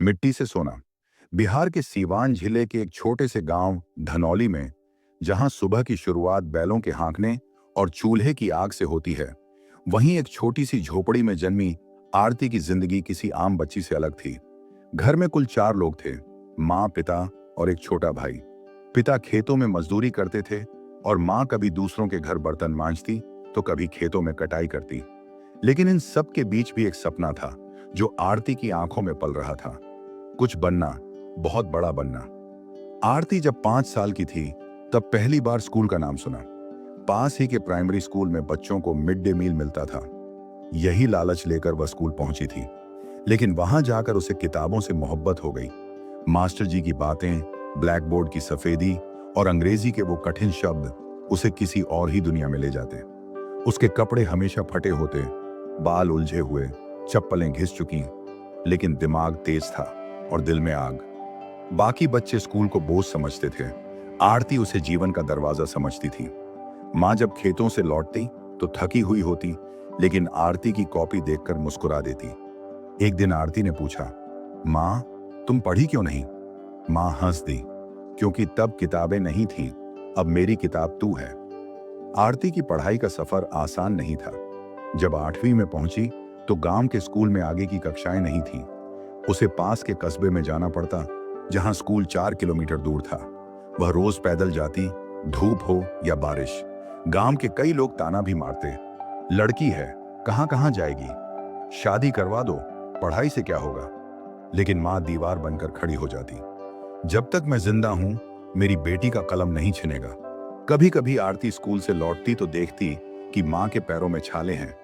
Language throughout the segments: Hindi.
मिट्टी से सोना। बिहार के सीवान जिले के एक छोटे से गांव धनौली में, जहां सुबह की शुरुआत बैलों के हाँकने और चूल्हे की आग से होती है, वहीं एक छोटी सी झोपड़ी में जन्मी आरती की जिंदगी किसी आम बच्ची से अलग थी। घर में कुल 4 लोग थे, माँ, पिता और एक छोटा भाई। पिता खेतों में मजदूरी करते थे और माँ कभी दूसरों के घर बर्तन मांजती तो कभी खेतों में कटाई करती। लेकिन इन सब के बीच भी एक सपना था जो आरती की आंखों में पल रहा था। कुछ बनना, बहुत बड़ा बनना। आरती जब 5 साल की थी तब पहली बार स्कूल का नाम सुना। पास ही के प्राइमरी स्कूल में बच्चों को मिड डे मील मिलता था। यही लालच लेकर वह स्कूल पहुंची थी। लेकिन वहां जाकर उसे किताबों से मोहब्बत हो गई। मास्टर जी की बातें, ब्लैक बोर्ड की सफेदी और अंग्रेजी के वो कठिन शब्द उसे किसी और ही दुनिया में ले जाते। उसके कपड़े हमेशा फटे होते, बाल उलझे हुए, चप्पलें घिस चुकी, लेकिन दिमाग तेज था और दिल में आग। बाकी बच्चे स्कूल को बोझ समझते थे, आरती उसे जीवन का दरवाजा समझती थी। माँ जब खेतों से लौटती तो थकी हुई होती, लेकिन आरती की कॉपी देखकर मुस्कुरा देती। एक दिन आरती ने पूछा, माँ, तुम पढ़ी क्यों नहीं? माँ हंस दी, क्योंकि तब किताबें नहीं थी, अब मेरी किताब तू है। आरती की पढ़ाई का सफर आसान नहीं था। जब 8वीं में पहुंची तो गांव के स्कूल में आगे की कक्षाएं नहीं थीं। उसे पास के कस्बे में जाना पड़ता, जहां स्कूल 4 किलोमीटर दूर था। वह रोज पैदल जाती, धूप हो या बारिश। गांव के कई लोग ताना भी मारते, लड़की है, कहां कहां जाएगी, शादी करवा दो, पढ़ाई से क्या होगा। लेकिन माँ दीवार बनकर खड़ी हो जाती, जब तक मैं जिंदा हूं मेरी बेटी का कलम नहीं छिनेगा। कभी कभी आरती स्कूल से लौटती तो देखती कि माँ के पैरों में छाले हैं,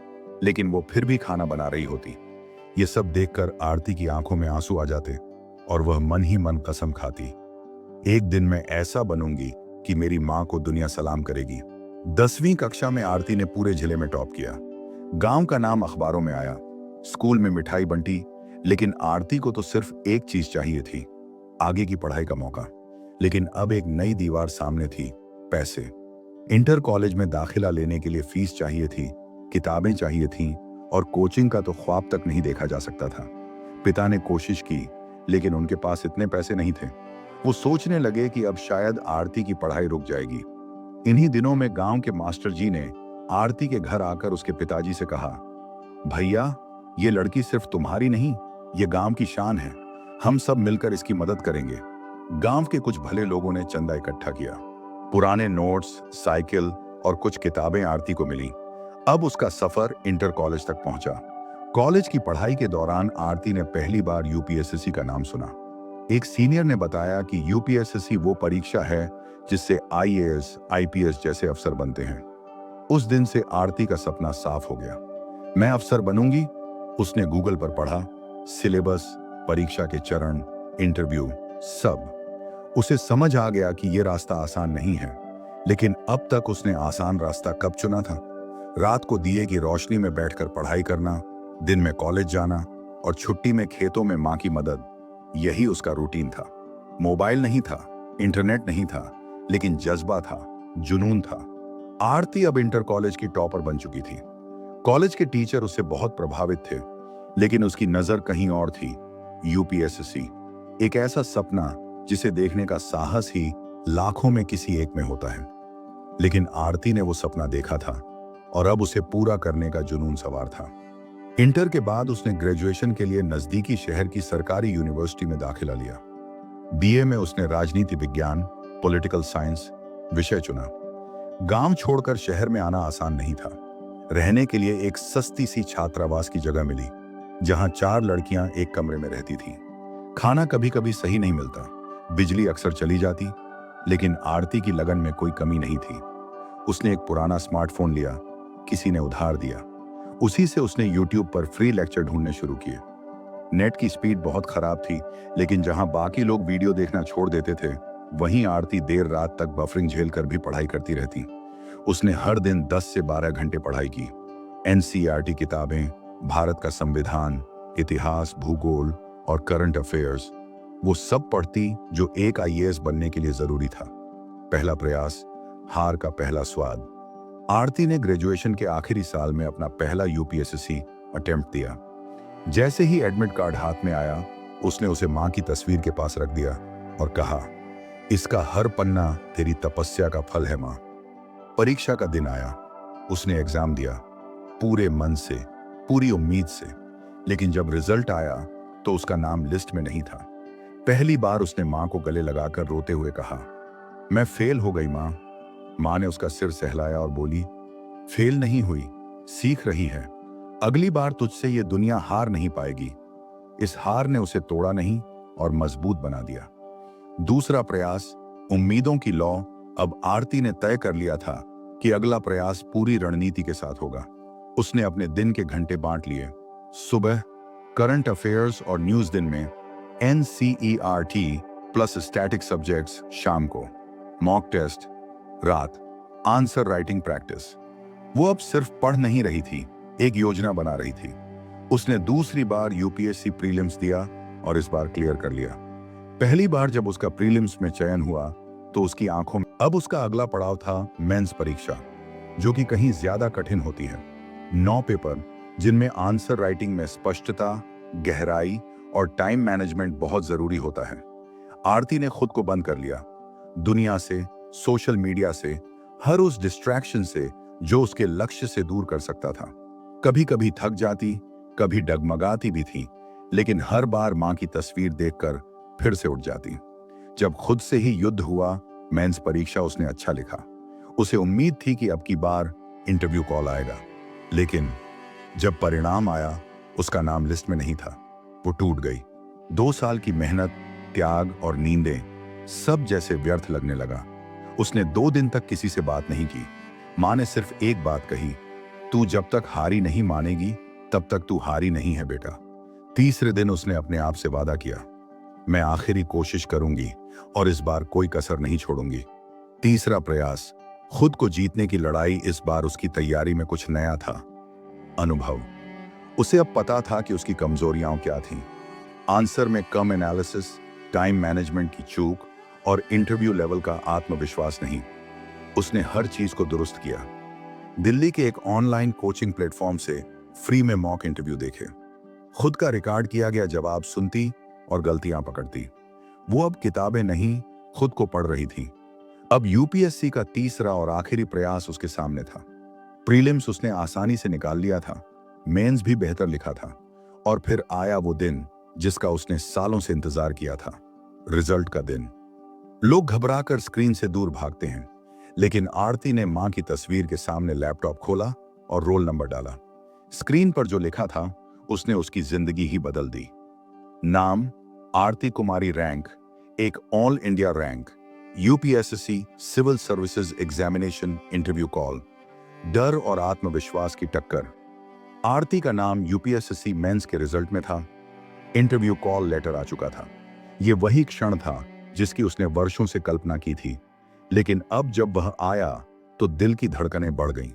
लेकिन वो फिर भी खाना बना रही होती। ये सब देखकर आरती की आंखों में आंसू आ जाते और वह मन ही मन कसम खाती, एक दिन मैं ऐसा बनूंगी कि मेरी माँ को दुनिया सलाम करेगी। 10वीं कक्षा में आरती ने पूरे जिले में टॉप किया। गांव का नाम अखबारों में आया, स्कूल में मिठाई बंटी। लेकिन आरती को तो सिर्फ एक चीज चाहिए थी, आगे की पढ़ाई का मौका। लेकिन अब एक नई दीवार सामने थी, पैसे। इंटर कॉलेज में दाखिला लेने के लिए फीस चाहिए थी, किताबें चाहिए थीं और कोचिंग का तो ख्वाब तक नहीं देखा जा सकता था। पिता ने कोशिश की, लेकिन उनके पास इतने पैसे नहीं थे। वो सोचने लगे कि अब शायद आरती की पढ़ाई रुक जाएगी। इन्हीं दिनों में गांव के मास्टर जी ने आरती के घर आकर उसके पिताजी से कहा, भैया, ये लड़की सिर्फ तुम्हारी नहीं, ये गांव की शान है, हम सब मिलकर इसकी मदद करेंगे। गांव के कुछ भले लोगों ने चंदा इकट्ठा किया। पुराने नोट्स, साइकिल और कुछ किताबें आरती को मिली। अब उसका सफर इंटर कॉलेज तक पहुंचा। कॉलेज की पढ़ाई के दौरान आरती ने पहली बार यूपीएसएससी का नाम सुना। एक सीनियर ने बताया कि यूपीएसएससी वो परीक्षा है जिससे आईएएस, आईपीएस जैसे अफसर बनते हैं। उस दिन से आरती का सपना साफ हो गया। मैं अफसर बनूंगी। उसने गूगल पर पढ़ा, सिलेबस, परीक्षा के चरण, इंटरव्यू, सब। उसे समझ आ गया कि यह रास्ता आसान नहीं है। लेकिन अब तक उसने आसान रास्ता कब चुना था? रात को दिए की रोशनी में बैठकर पढ़ाई करना, दिन में कॉलेज जाना और छुट्टी में खेतों में मां की मदद, यही उसका रूटीन था। मोबाइल नहीं था, इंटरनेट नहीं था, लेकिन जज्बा था, जुनून था। आरती अब इंटर कॉलेज की टॉपर बन चुकी थी। कॉलेज के टीचर उससे बहुत प्रभावित थे, लेकिन उसकी नजर कहीं और थी। यूपीएसएससी, एक ऐसा सपना जिसे देखने का साहस ही लाखों में किसी एक में होता है। लेकिन आरती ने वो सपना देखा था और अब उसे पूरा करने का जुनून सवार था। इंटर के बाद उसने ग्रेजुएशन के लिए नजदीकी शहर की सरकारी यूनिवर्सिटी में दाखिला लिया। बीए में उसने राजनीति विज्ञान, पॉलिटिकल साइंस विषय चुना। गांव छोड़कर शहर में आना आसान नहीं था। रहने के लिए एक सस्ती सी छात्रावास की जगह मिली, जहां 4 लड़कियां एक कमरे में रहती थीं। खाना कभी कभी सही नहीं मिलता, बिजली अक्सर चली जाती, लेकिन आरती की लगन में कोई कमी नहीं थी। उसने एक पुराना स्मार्टफोन लिया, किसी ने उधार दिया। उसी से उसने यूट्यूब पर फ्री लेक्चर ढूंढने शुरू किए। नेट की स्पीड बहुत खराब थी, लेकिन जहां बाकी लोग वीडियो देखना छोड़ देते थे, वहीं आरती देर रात तक बफरिंग झेलकर भी पढ़ाई करती रहती। उसने हर दिन 10 से 12 घंटे पढ़ाई की। एनसीईआरटी किताबें, भारत का संविधान, इतिहास, भूगोल और करंट अफेयर्स, वो सब पढ़ती जो एक आईएएस बनने के लिए जरूरी था। पहला प्रयास, हार का पहला स्वाद। आरती ने ग्रेजुएशन के आखिरी साल में अपना पहला यूपीएसएससी अटेम्प्ट दिया। जैसे ही एडमिट कार्ड हाथ में आया, उसने उसे मां की तस्वीर के पास रख दिया और कहा, इसका हर पन्ना तेरी तपस्या का फल है मां। परीक्षा का दिन आया। उसने एग्जाम दिया, पूरे मन से, पूरी उम्मीद से। लेकिन जब रिजल्ट आया तो उसका नाम लिस्ट में नहीं था। पहली बार उसने मां को गले लगाकर रोते हुए कहा, मैं फेल हो गई मां। मां ने उसका सिर सहलाया और बोली, फेल नहीं हुई, सीख रही है। अगली बार तुझसे ये दुनिया हार नहीं पाएगी। इस हार ने उसे तोड़ा नहीं और मजबूत बना दिया। दूसरा प्रयास, उम्मीदों की लौ। अब आरती ने तय कर लिया था कि अगला प्रयास पूरी रणनीति के साथ होगा। उसने अपने दिन के घंटे बांट लिए। सुबह करंट अफेयर्स और न्यूज दिन में, NCERT प्लस स्टैटिक सब्जेक्ट्स शाम को, मॉक टेस्ट रात, आंसर राइटिंग प्रैक्टिस। वो अब सिर्फ पढ़ नहीं रही थी, एक योजना बना रही थी। उसने दूसरी बार यूपीएससी प्रीलिम्स दिया और इस बार क्लियर कर लिया। पहली बार जब उसका प्रीलिम्स में चयन हुआ तो उसकी आंखों में, अब उसका अगला पड़ाव था मेंस परीक्षा, जो कि कहीं ज्यादा कठिन होती है। 9 पेपर जिनमें आंसर राइटिंग में स्पष्टता, गहराई और टाइम मैनेजमेंट बहुत जरूरी होता है। आरती ने खुद को बंद कर लिया, दुनिया से, सोशल मीडिया से, हर उस डिस्ट्रैक्शन से जो उसके लक्ष्य से दूर कर सकता था। कभी कभी थक जाती, कभी डगमगाती भी थी, लेकिन हर बार मां की तस्वीर देखकर फिर से उठ जाती। जब खुद से ही युद्ध हुआ, मेंस परीक्षा उसने अच्छा लिखा। उसे उम्मीद थी कि अब की बार इंटरव्यू कॉल आएगा। लेकिन जब परिणाम आया, उसका नाम लिस्ट में नहीं था। वो टूट गई। 2 साल की मेहनत, त्याग और नींदें सब जैसे व्यर्थ लगने लगा। उसने 2 दिन तक किसी से बात नहीं की। मां ने सिर्फ एक बात कही, तू जब तक हारी नहीं मानेगी तब तक तू हारी नहीं है बेटा। तीसरे दिन उसने अपने आप से वादा किया, मैं आखिरी कोशिश करूंगी और इस बार कोई कसर नहीं छोड़ूंगी। तीसरा प्रयास, खुद को जीतने की लड़ाई। इस बार उसकी तैयारी में कुछ नया था, अनुभव। उसे अब पता था कि उसकी कमजोरियां क्या थीं। आंसर में कम एनालिसिस, टाइम मैनेजमेंट की चूक और इंटरव्यू लेवल का आत्मविश्वास नहीं। उसने हर चीज को दुरुस्त किया। दिल्ली के एक ऑनलाइन कोचिंग प्लेटफॉर्म से फ्री में मॉक इंटरव्यू देखे, खुद का रिकॉर्ड किया गया जवाब सुनती और गलतियां पकड़ती। वो अब किताबें नहीं, खुद को पढ़ रही थी। अब यूपीएससी का तीसरा और आखिरी प्रयास उसके सामने था। प्रीलिम्स उसने आसानी से निकाल लिया था, मेंस भी बेहतर लिखा था, और फिर आया वो दिन जिसका उसने सालों से इंतजार किया था, रिजल्ट का दिन। लोग घबराकर स्क्रीन से दूर भागते हैं, लेकिन आरती ने मां की तस्वीर के सामने लैपटॉप खोला और रोल नंबर डाला। स्क्रीन पर जो लिखा था उसने उसकी जिंदगी ही बदल दी। नाम आरती कुमारी, रैंक एक all India rank, UPSC civil services examination interview call. डर और आत्मविश्वास की टक्कर। आरती का नाम यूपीएससी मेंस के रिजल्ट में था। इंटरव्यू कॉल लेटर आ चुका था। यह वही क्षण था जिसकी उसने वर्षों से कल्पना की थी, लेकिन अब जब वह आया तो दिल की धड़कनें बढ़ गईं।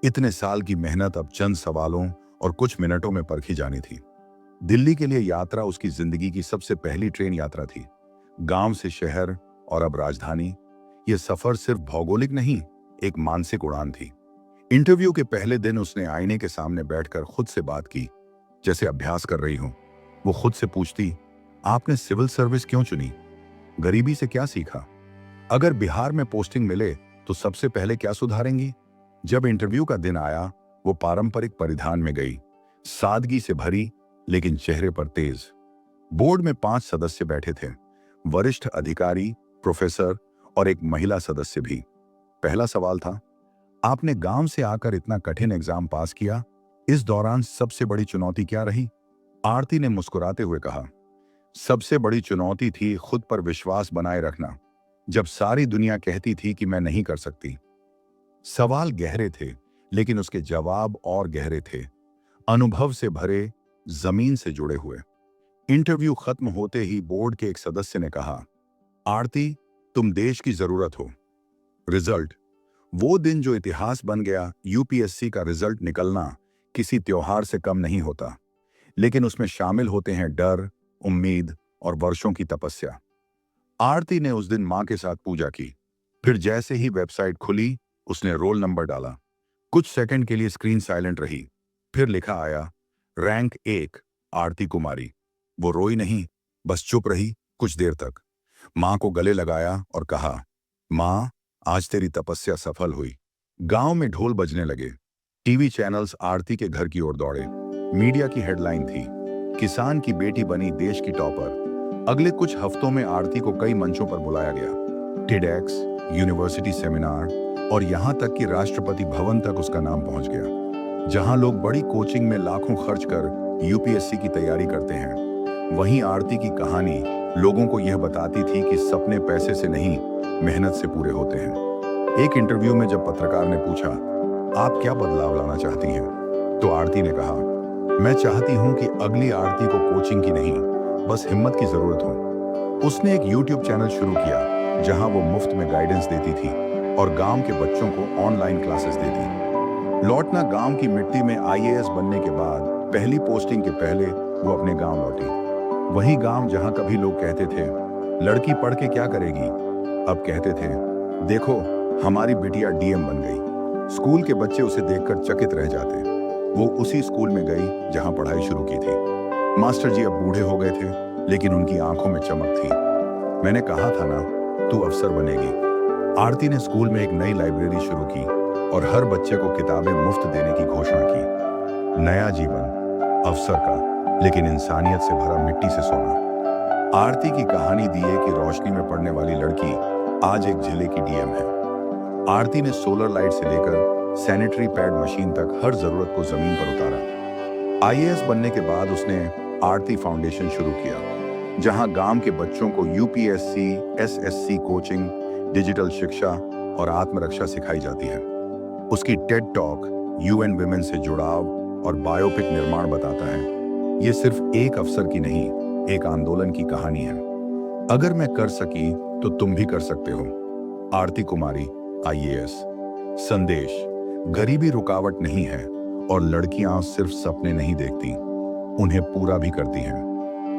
इतने साल की मेहनत अब चंद सवालों और कुछ मिनटों में परखी जानी थी। दिल्ली के लिए यात्रा उसकी जिंदगी की सबसे पहली ट्रेन यात्रा थी। गांव से शहर और अब राजधानी। यह सफर सिर्फ भौगोलिक नहीं, एक मानसिक उड़ान थी। इंटरव्यू के पहले दिन उसने आईने के सामने बैठकर खुद से बात की, जैसे अभ्यास कर रही हो। वो खुद से पूछती, आपने सिविल सर्विस क्यों चुनी? गरीबी से क्या सीखा? अगर बिहार में पोस्टिंग मिले तो सबसे पहले क्या सुधारेंगी? जब इंटरव्यू का दिन आया, वो पारंपरिक परिधान में गई, सादगी से भरी लेकिन चेहरे पर तेज। बोर्ड में 5 सदस्य बैठे थे, वरिष्ठ अधिकारी, प्रोफेसर और एक महिला सदस्य भी। पहला सवाल था, आपने गांव से आकर इतना कठिन एग्जाम पास किया, इस दौरान सबसे बड़ी चुनौती क्या रही? आरती ने मुस्कुराते हुए कहा, सबसे बड़ी चुनौती थी खुद पर विश्वास बनाए रखना, जब सारी दुनिया कहती थी कि मैं नहीं कर सकती। सवाल गहरे थे, लेकिन उसके जवाब और गहरे थे, अनुभव से भरे, जमीन से जुड़े हुए। इंटरव्यू खत्म होते ही बोर्ड के एक सदस्य ने कहा, आरती, तुम देश की जरूरत हो। रिजल्ट, वो दिन जो इतिहास बन गया। यूपीएससी का रिजल्ट निकलना किसी त्योहार से कम नहीं होता, लेकिन उसमें शामिल होते हैं डर, उम्मीद और वर्षों की तपस्या। आरती ने उस दिन मां के साथ पूजा की। फिर जैसे ही वेबसाइट खुली, उसने रोल नंबर डाला। कुछ सेकंड के लिए स्क्रीन साइलेंट रही। फिर लिखा आया, रैंक 1 आरती कुमारी। वो रोई नहीं, बस चुप रही कुछ देर तक। माँ को गले लगाया और कहा, माँ, आज तेरी तपस्या सफल हुई। गांव में ढोल बजने लगे। टीवी चैनल्स आरती के घर की ओर दौड़े। मीडिया की हेडलाइन थी, किसान की बेटी बनी देश की टॉपर। अगले कुछ हफ्तों में आरती को कई मंचों पर बुलाया गया। टेडेक्स, यूनिवर्सिटी सेमिनार और यहां तक कि राष्ट्रपति भवन तक उसका नाम पहुंच गया। जहां लोग बड़ी कोचिंग में लाखों खर्च कर यूपीएससी की तैयारी करते हैं, वहीं आरती की कहानी लोगों को यह बताती थी कि सपने पैसे से नहीं, मेहनत से पूरे होते हैं। एक इंटरव्यू में जब पत्रकार ने पूछा, आप क्या बदलाव लाना चाहती हैं, तो आरती ने कहा, मैं चाहती हूं कि अगली आरती को कोचिंग की नहीं, बस हिम्मत की जरूरत हो। उसने एक यूट्यूब चैनल शुरू किया जहां वो मुफ्त में गाइडेंस देती थी और गांव के बच्चों को ऑनलाइन क्लासेस देती। लौटना गांव की मिट्टी में आईएएस बनने के बाद पहली पोस्टिंग के पहले वो अपने गांव लौटी। वही गांव जहां कभी लोग कहते थे, लड़की पढ़ के क्या करेगी, अब कहते थे, देखो हमारी बिटिया डीएम बन गई। स्कूल के बच्चे उसे देखकर चकित रह जाते। वो उसी स्कूल में गई जहां पढ़ाई शुरू की थी। मास्टर जी अब बूढ़े हो गए थे, लेकिन उनकी आंखों में चमक थी। मैंने कहा था ना, तू अफसर बनेगी। आरती ने स्कूल में एक नई लाइब्रेरी शुरू की और हर बच्चे को किताबें मुफ्त देने की घोषणा की। नया जीवन, अफसर का, लेकिन इंसानियत से भरा मिट्टी से सोना। आरती की कहानी दिए कि रोशनी में पढ़ने वाली लड़की आज एक जिले की डीएम है। आरती ने सोलर लाइट से लेकर सैनिटरी पैड मशीन तक हर जरूरत को जमीन पर उतारा। आईएएस बनने के बाद उसने आरती फाउंडेशन शुरू किया, जहां गांव के बच्चों को यूपीएससी, एसएससी कोचिंग, डिजिटल शिक्षा और आत्मरक्षा सिखाई जाती है। उसकी टेड टॉक यूएन विमेन से जुड़ाव और बायोपिक निर्माण बताता है, ये सिर्फ एक अफसर की नहीं, एक आंदोलन की कहानी है। अगर मैं कर सकी तो तुम भी कर सकते हो। आरती कुमारी, आईएएस। संदेश, गरीबी रुकावट नहीं है और लड़कियां सिर्फ सपने नहीं देखती, उन्हें पूरा भी करती हैं।